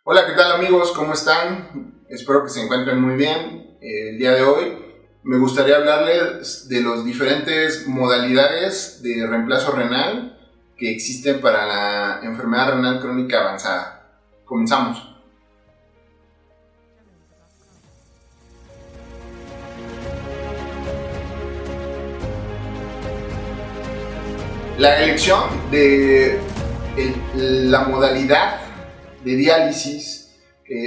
Hola, ¿qué tal amigos? ¿Cómo están? Espero que se encuentren muy bien. El día de hoy me gustaría hablarles de las diferentes modalidades de reemplazo renal que existen para la enfermedad renal crónica avanzada. Comenzamos. La elección de la modalidad de diálisis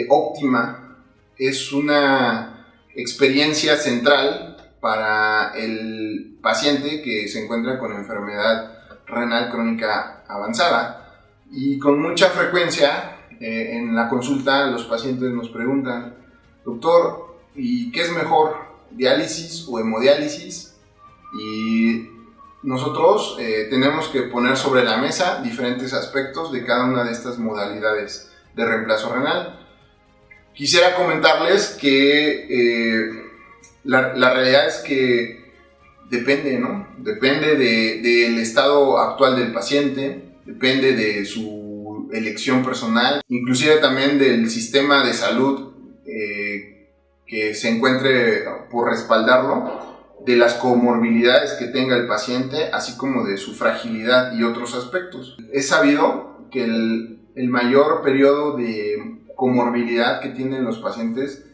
óptima es una experiencia central para el paciente que se encuentra con enfermedad renal crónica avanzada. Y con mucha frecuencia en la consulta los pacientes nos preguntan: doctor, ¿y qué es mejor, diálisis o hemodiálisis? Y nosotros tenemos que poner sobre la mesa diferentes aspectos de cada una de estas modalidades de reemplazo renal. Quisiera comentarles que la realidad es que depende, ¿no? Depende del estado actual del paciente, depende de su elección personal, inclusive también del sistema de salud que se encuentre por respaldarlo, de las comorbilidades que tenga el paciente, así como de su fragilidad y otros aspectos. Es sabido que el mayor periodo de comorbilidad que tienen los pacientes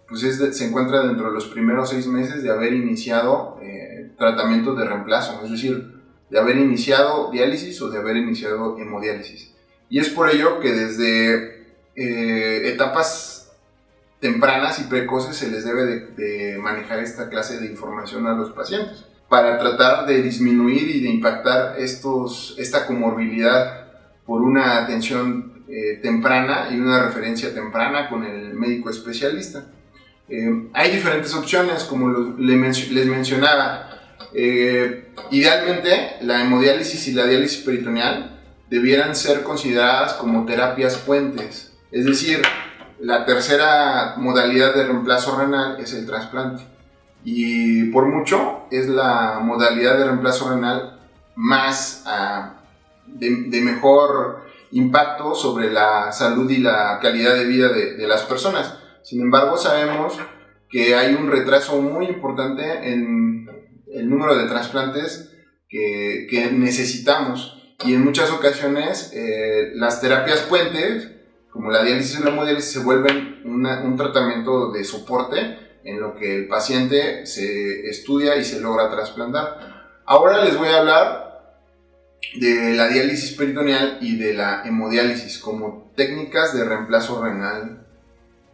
pues se encuentra dentro de los primeros 6 meses de haber iniciado tratamientos de reemplazo, es decir, de haber iniciado diálisis o de haber iniciado hemodiálisis. Y es por ello que desde etapas tempranas y precoces se les debe de manejar esta clase de información a los pacientes para tratar de disminuir y de impactar esta comorbilidad por una atención temprana y una referencia temprana con el médico especialista. Hay diferentes opciones, como les mencionaba. Idealmente la hemodiálisis y la diálisis peritoneal debieran ser consideradas como terapias puentes, es decir, la tercera modalidad de reemplazo renal es el trasplante, y por mucho es la modalidad de reemplazo renal más de mejor impacto sobre la salud y la calidad de vida de las personas. Sin embargo, sabemos que hay un retraso muy importante en el número de trasplantes que necesitamos, y en muchas ocasiones las terapias puentes, como la diálisis y la hemodiálisis, se vuelven un tratamiento de soporte en lo que el paciente se estudia y se logra trasplantar. Ahora les voy a hablar de la diálisis peritoneal y de la hemodiálisis como técnicas de reemplazo renal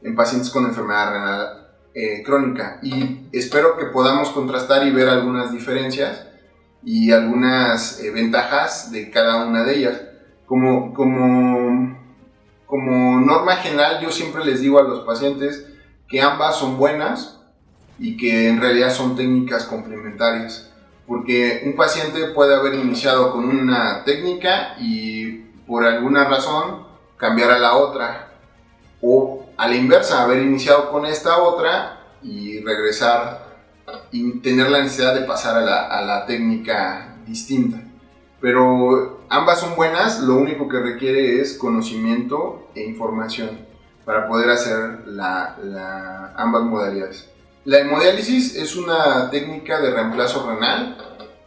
en pacientes con enfermedad renal crónica, y espero que podamos contrastar y ver algunas diferencias y algunas ventajas de cada una de ellas. Como norma general, yo siempre les digo a los pacientes que ambas son buenas y que en realidad son técnicas complementarias, porque un paciente puede haber iniciado con una técnica y por alguna razón cambiar a la otra, o a la inversa, haber iniciado con esta otra y regresar y tener la necesidad de pasar a la técnica distinta. Pero ambas son buenas, lo único que requiere es conocimiento e información para poder hacer ambas modalidades. La hemodiálisis es una técnica de reemplazo renal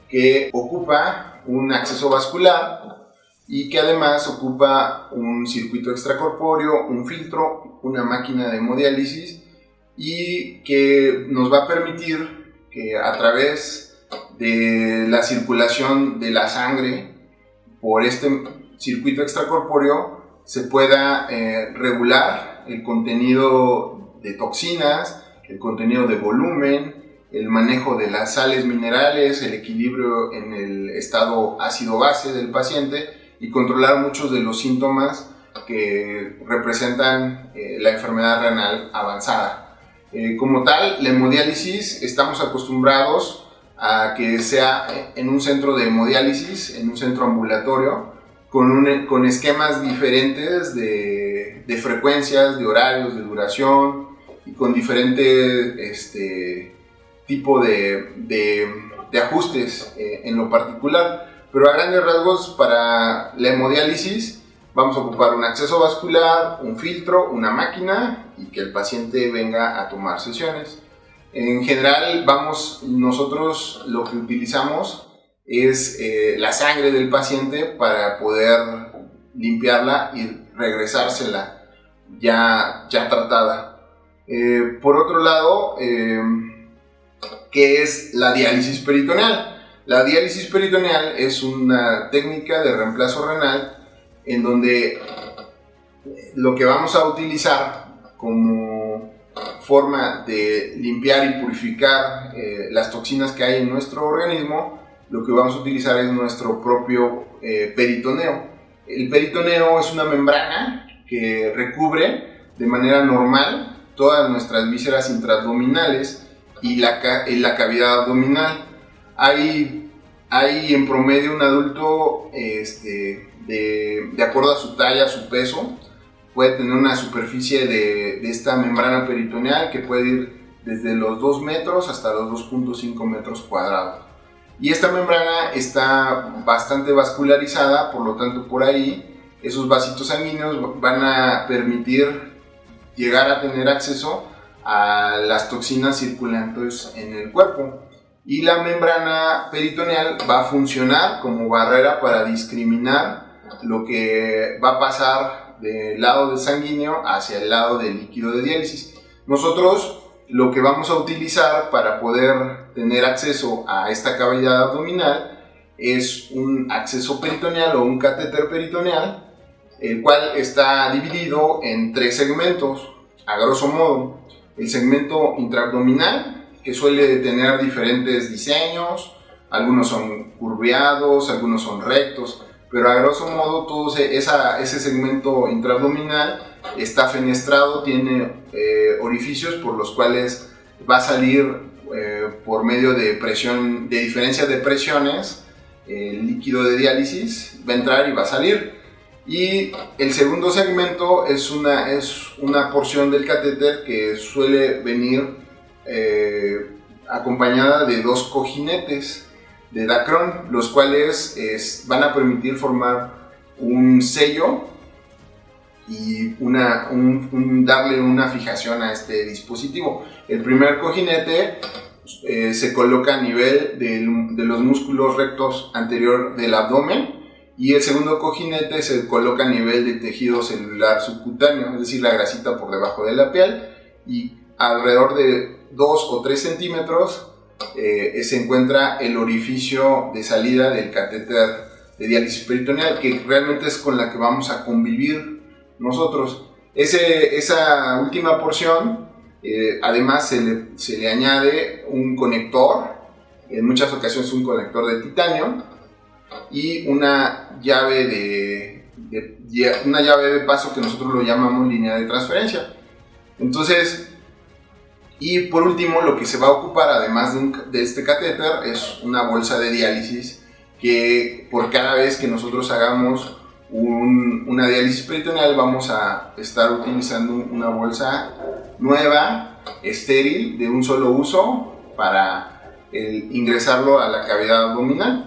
que ocupa un acceso vascular y que además ocupa un circuito extracorpóreo, un filtro, una máquina de hemodiálisis, y que nos va a permitir que a través de la circulación de la sangre por este circuito extracorpóreo se pueda regular el contenido de toxinas, el contenido de volumen, el manejo de las sales minerales, el equilibrio en el estado ácido-base del paciente, y controlar muchos de los síntomas que representan la enfermedad renal avanzada. Como tal, la hemodiálisis estamos acostumbrados a que sea en un centro de hemodiálisis, en un centro ambulatorio, con esquemas diferentes de frecuencias, de horarios, de duración, y con diferentes tipo de ajustes en lo particular. Pero a grandes rasgos, para la hemodiálisis vamos a ocupar un acceso vascular, un filtro, una máquina y que el paciente venga a tomar sesiones. En general, nosotros lo que utilizamos es la sangre del paciente para poder limpiarla y regresársela ya tratada. Por otro lado, ¿qué es la diálisis peritoneal? La diálisis peritoneal es una técnica de reemplazo renal en donde lo que vamos a utilizar como forma de limpiar y purificar las toxinas que hay en nuestro organismo, lo que vamos a utilizar es nuestro propio peritoneo. El peritoneo es una membrana que recubre de manera normal todas nuestras vísceras intraabdominales y la cavidad abdominal. Hay en promedio un adulto, de acuerdo a su talla, a su peso, puede tener una superficie de esta membrana peritoneal que puede ir desde los 2 metros hasta los 2.5 metros cuadrados. Y esta membrana está bastante vascularizada, por lo tanto por ahí esos vasitos sanguíneos van a permitir llegar a tener acceso a las toxinas circulantes en el cuerpo. Y la membrana peritoneal va a funcionar como barrera para discriminar lo que va a pasar del lado del sanguíneo hacia el lado del líquido de diálisis. Nosotros lo que vamos a utilizar para poder tener acceso a esta cavidad abdominal es un acceso peritoneal o un catéter peritoneal, el cual está dividido en 3 segmentos, a grosso modo. El segmento intraabdominal, que suele tener diferentes diseños, algunos son curveados, algunos son rectos, pero a grosso modo todo ese segmento intraabdominal está fenestrado, tiene orificios por los cuales va a salir por medio de presión, de diferencia de presiones, el líquido de diálisis va a entrar y va a salir. Y el segundo segmento es una porción del catéter que suele venir acompañada de 2 cojinetes de Dacron, los cuales van a permitir formar un sello y darle una fijación a este dispositivo. El primer cojinete se coloca a nivel de los músculos rectos anterior del abdomen, y el segundo cojinete se coloca a nivel del tejido celular subcutáneo, es decir, la grasita por debajo de la piel, y alrededor de 2 o 3 centímetros se encuentra el orificio de salida del catéter de diálisis peritoneal, que realmente es con la que vamos a convivir nosotros. Esa última porción, además se le añade un conector, en muchas ocasiones un conector de titanio, y una llave de paso que nosotros lo llamamos línea de transferencia. Entonces, y por último, lo que se va a ocupar además de este catéter es una bolsa de diálisis, que por cada vez que nosotros hagamos una diálisis peritoneal vamos a estar utilizando una bolsa nueva, estéril, de un solo uso, para ingresarlo a la cavidad abdominal.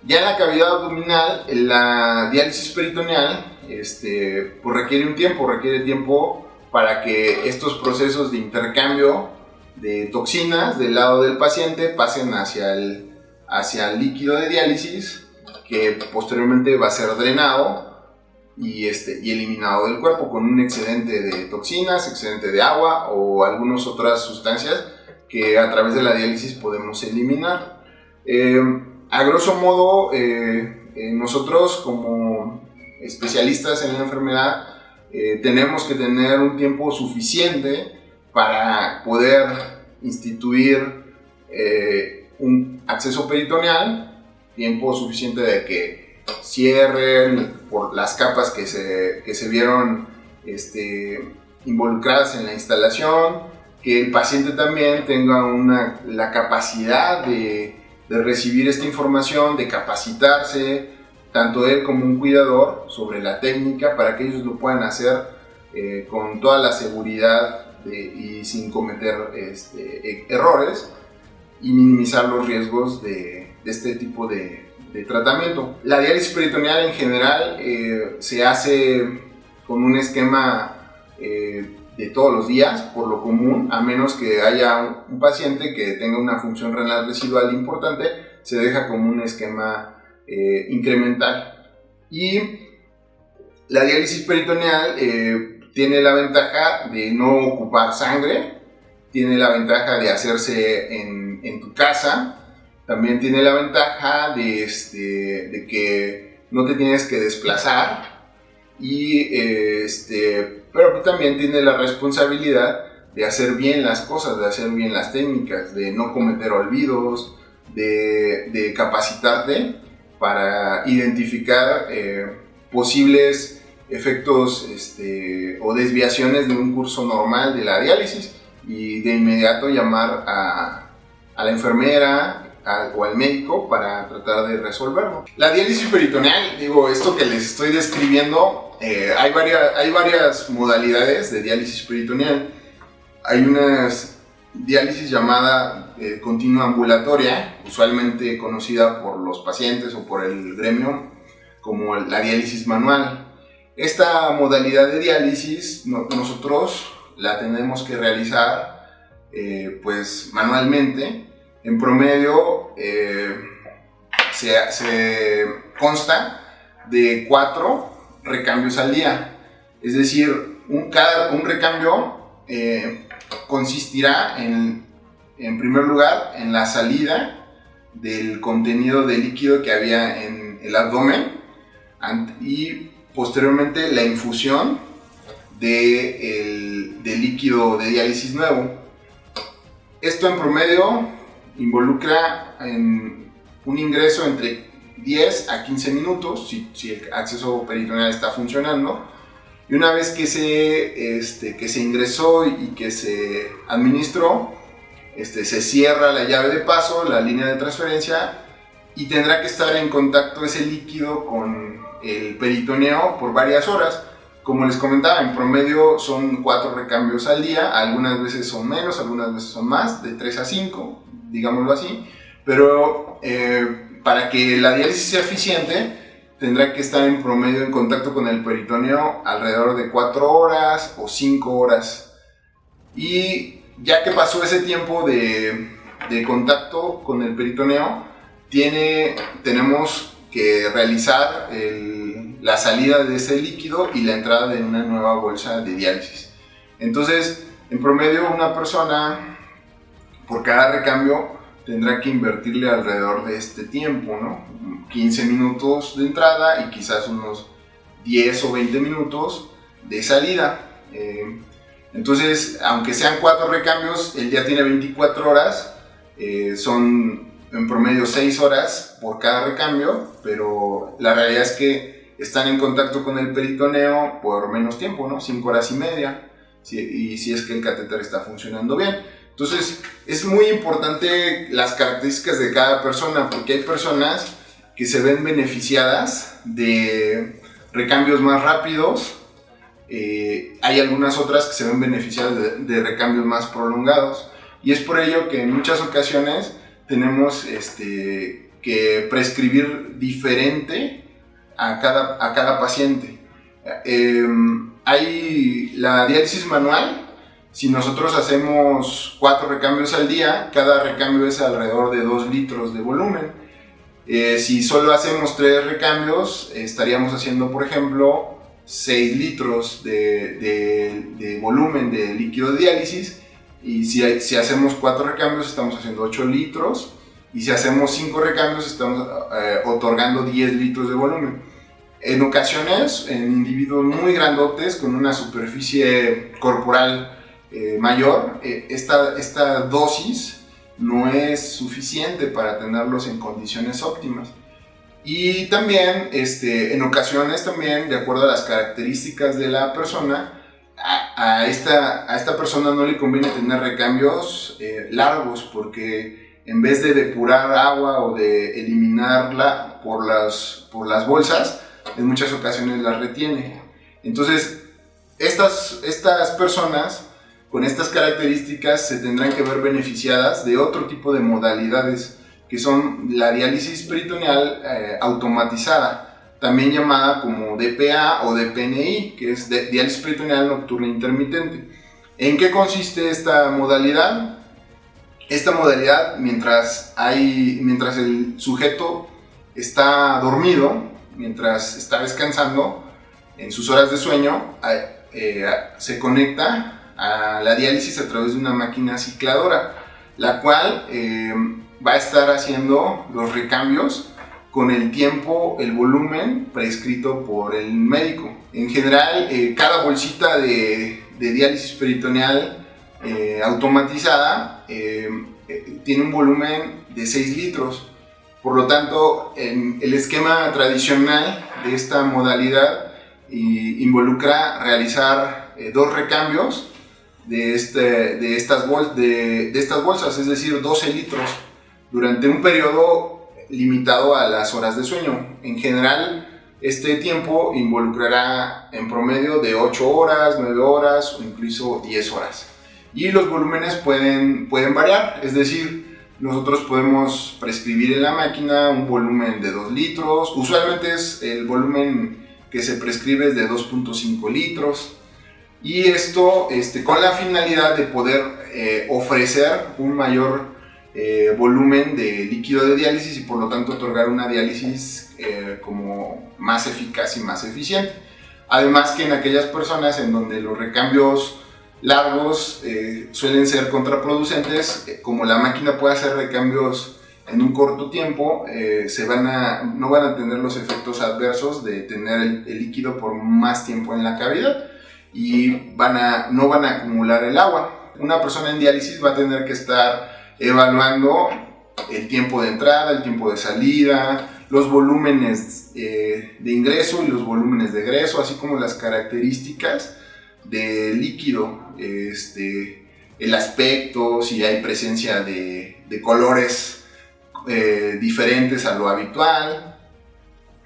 Ya en la cavidad abdominal, la diálisis peritoneal pues requiere tiempo para que estos procesos de intercambio de toxinas del lado del paciente pasen hacia el líquido de diálisis, que posteriormente va a ser drenado y eliminado del cuerpo con un excedente de toxinas, excedente de agua o algunas otras sustancias que a través de la diálisis podemos eliminar. A grosso modo, nosotros como especialistas en la enfermedad tenemos que tener un tiempo suficiente para poder instituir un acceso peritoneal, tiempo suficiente de que cierren por las capas que se vieron involucradas en la instalación, que el paciente también tenga la capacidad de recibir esta información, de capacitarse, tanto él como un cuidador, sobre la técnica para que ellos lo puedan hacer con toda la seguridad y sin cometer errores y minimizar los riesgos de este tipo de de tratamiento. La diálisis peritoneal en general se hace con un esquema de todos los días, por lo común, a menos que haya un paciente que tenga una función renal residual importante, se deja como un esquema incremental. Y la diálisis peritoneal tiene la ventaja de no ocupar sangre, tiene la ventaja de hacerse en tu casa, también tiene la ventaja de que no te tienes que desplazar, pero también tiene la responsabilidad de hacer bien las cosas, de hacer bien las técnicas, de no cometer olvidos, de capacitarte para identificar posibles efectos o desviaciones de un curso normal de la diálisis y de inmediato llamar a la enfermera o al médico para tratar de resolverlo. La diálisis peritoneal, esto que les estoy describiendo, hay varias modalidades de diálisis peritoneal. Hay una diálisis llamada continua ambulatoria, usualmente conocida por los pacientes o por el gremio como la diálisis manual. Esta modalidad de diálisis nosotros la tenemos que realizar manualmente. En promedio se consta de 4 recambios al día, es decir, un recambio consistirá en primer lugar en la salida del contenido de líquido que había en el abdomen y posteriormente la infusión de líquido de diálisis nuevo. Esto en promedio involucra un ingreso entre 10 a 15 minutos si el acceso peritoneal está funcionando, y una vez que se ingresó y que se administró, se cierra la llave de paso, la línea de transferencia, y tendrá que estar en contacto ese líquido con el peritoneo por varias horas. Como les comentaba, en promedio son 4 recambios al día, algunas veces son menos, algunas veces son más, de 3 a 5, digámoslo así, pero para que la diálisis sea eficiente, tendrá que estar en promedio en contacto con el peritoneo alrededor de 4 horas o 5 horas. Y ya que pasó ese tiempo de contacto con el peritoneo, tenemos que realizar la salida de ese líquido y la entrada de una nueva bolsa de diálisis. Entonces, en promedio, una persona por cada recambio tendrá que invertirle alrededor de este tiempo, ¿no? 15 minutos de entrada y quizás unos 10 o 20 minutos de salida. Entonces, aunque sean 4 recambios, el día tiene 24 horas, son en promedio 6 horas por cada recambio, pero la realidad es que están en contacto con el peritoneo por menos tiempo, ¿no? 5 horas y media, y si es que el catéter está funcionando bien. Entonces, es muy importante las características de cada persona, porque hay personas que se ven beneficiadas de recambios más rápidos, hay algunas otras que se ven beneficiadas de recambios más prolongados, y es por ello que en muchas ocasiones tenemos que prescribir diferente a cada paciente. Hay la diálisis manual. Si nosotros hacemos 4 recambios al día, cada recambio es alrededor de 2 litros de volumen. Si solo hacemos 3 recambios, estaríamos haciendo, por ejemplo, 6 litros de volumen de líquido de diálisis. Y si hacemos 4 recambios, estamos haciendo 8 litros. Y si hacemos 5 recambios, estamos otorgando 10 litros de volumen. En ocasiones, en individuos muy grandotes, con una superficie corporal mayor, esta dosis no es suficiente para tenerlos en condiciones óptimas. Y también, en ocasiones también, de acuerdo a las características de la persona, a esta persona no le conviene tener recambios largos, porque en vez de depurar agua o de eliminarla por las bolsas, en muchas ocasiones las retiene. Entonces, estas personas con estas características se tendrán que ver beneficiadas de otro tipo de modalidades que son la diálisis peritoneal automatizada, también llamada como DPA o DPNI, que es diálisis peritoneal nocturna intermitente. ¿En qué consiste esta modalidad? Esta modalidad, mientras el sujeto está dormido, mientras está descansando, en sus horas de sueño, se conecta a la diálisis a través de una máquina cicladora, la cual va a estar haciendo los recambios con el tiempo, el volumen prescrito por el médico. En general, cada bolsita de diálisis peritoneal automatizada tiene un volumen de 6 litros. Por lo tanto, en el esquema tradicional de esta modalidad involucra realizar 2 recambios de estas bolsas, es decir, 12 litros, durante un periodo limitado a las horas de sueño. En general, este tiempo involucrará en promedio de 8 horas, 9 horas o incluso 10 horas. Y los volúmenes pueden variar, es decir, nosotros podemos prescribir en la máquina un volumen de 2 litros, usualmente el volumen que se prescribe es de 2.5 litros, y esto con la finalidad de poder ofrecer un mayor volumen de líquido de diálisis y por lo tanto otorgar una diálisis como más eficaz y más eficiente. Además que en aquellas personas en donde los recambios largos suelen ser contraproducentes, como la máquina puede hacer recambios en un corto tiempo, no van a tener los efectos adversos de tener el líquido por más tiempo en la cavidad y no van a acumular el agua. Una persona en diálisis va a tener que estar evaluando el tiempo de entrada, el tiempo de salida, los volúmenes de ingreso y los volúmenes de egreso, así como las características de líquido, el aspecto, si hay presencia de colores diferentes a lo habitual.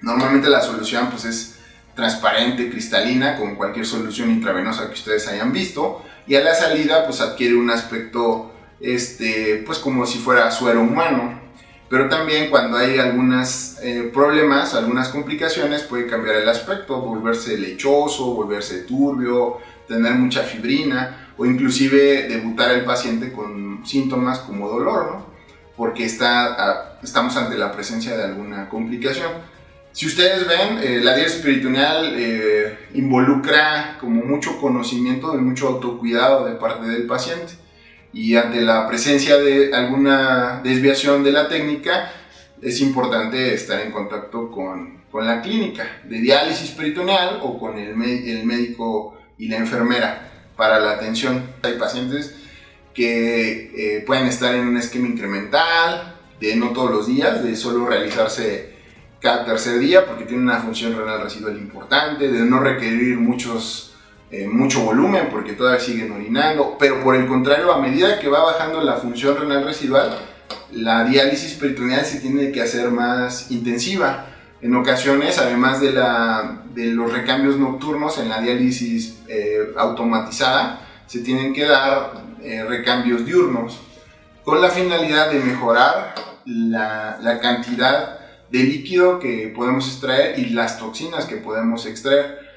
Normalmente la solución pues es transparente, cristalina, como cualquier solución intravenosa que ustedes hayan visto, y a la salida pues adquiere un aspecto pues como si fuera suero humano. Pero también cuando hay algunos problemas, algunas complicaciones, puede cambiar el aspecto, volverse lechoso, volverse turbio, tener mucha fibrina o inclusive debutar el paciente con síntomas como dolor, ¿no? Porque estamos ante la presencia de alguna complicación. Si ustedes ven, la diálisis peritoneal involucra como mucho conocimiento y mucho autocuidado de parte del paciente. Y ante la presencia de alguna desviación de la técnica, es importante estar en contacto con la clínica de diálisis peritoneal o con el médico y la enfermera para la atención. Hay pacientes que pueden estar en un esquema incremental, de no todos los días, de solo realizarse cada tercer día porque tiene una función renal residual importante, de no requerir mucho volumen porque todavía siguen orinando, pero por el contrario, a medida que va bajando la función renal residual, la diálisis peritoneal se tiene que hacer más intensiva. En ocasiones, además de los recambios nocturnos en la diálisis automatizada, se tienen que dar recambios diurnos con la finalidad de mejorar la cantidad de líquido que podemos extraer y las toxinas que podemos extraer.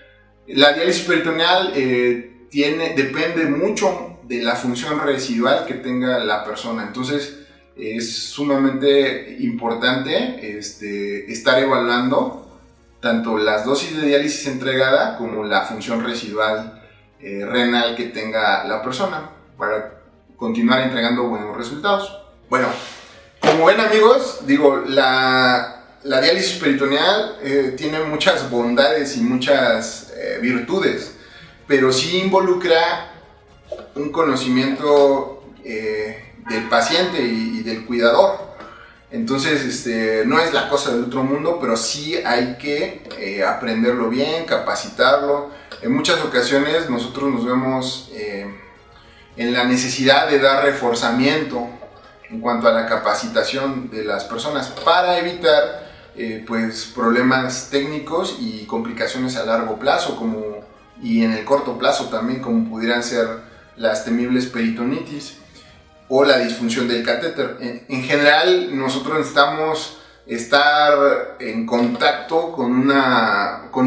La diálisis peritoneal depende mucho de la función residual que tenga la persona, entonces es sumamente importante estar evaluando tanto las dosis de diálisis entregada como la función residual renal que tenga la persona para continuar entregando buenos resultados. Bueno, como ven amigos, digo, la diálisis peritoneal tiene muchas bondades y muchas virtudes, pero sí involucra un conocimiento del paciente y del cuidador. Entonces no es la cosa del otro mundo, pero sí hay que aprenderlo bien, capacitarlo. En muchas ocasiones nosotros nos vemos en la necesidad de dar reforzamiento en cuanto a la capacitación de las personas para evitar pues problemas técnicos y complicaciones a largo plazo y en el corto plazo también, como pudieran ser las temibles peritonitis. o la disfunción del catéter. En general, nosotros necesitamos estar en contacto con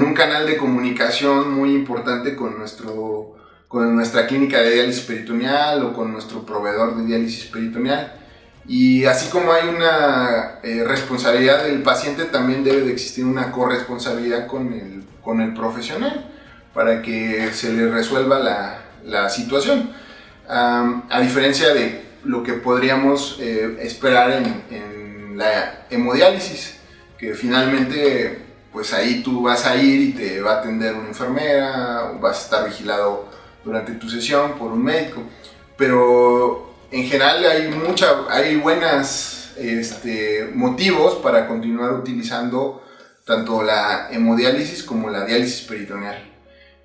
un canal de comunicación muy importante con nuestra clínica de diálisis peritoneal o con nuestro proveedor de diálisis peritoneal. Y así como hay una responsabilidad del paciente, también debe de existir una corresponsabilidad con el profesional para que se le resuelva la situación. A diferencia de lo que podríamos esperar en la hemodiálisis, que finalmente pues ahí tú vas a ir y te va a atender una enfermera, o vas a estar vigilado durante tu sesión por un médico, pero en general hay buenos motivos para continuar utilizando tanto la hemodiálisis como la diálisis peritoneal.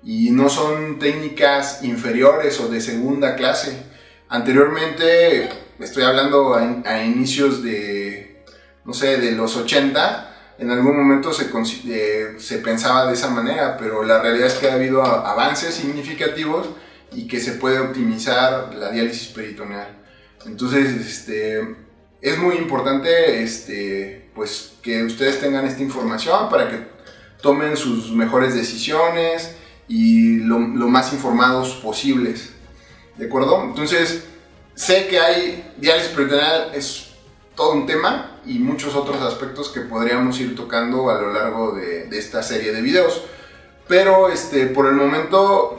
Y no son técnicas inferiores o de segunda clase. Anteriormente, estoy hablando a inicios de, no sé, de los 80, en algún momento se pensaba de esa manera, pero la realidad es que ha habido avances significativos y que se puede optimizar la diálisis peritoneal. Entonces, es muy importante pues, que ustedes tengan esta información para que tomen sus mejores decisiones y lo más informados posibles, ¿de acuerdo? Entonces, sé que hay diálisis peritoneal, es todo un tema y muchos otros aspectos que podríamos ir tocando a lo largo de esta serie de videos, pero por el momento,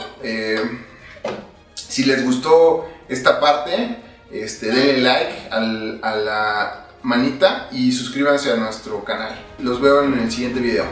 si les gustó esta parte, denle like a la manita y suscríbanse a nuestro canal. Los veo en el siguiente video.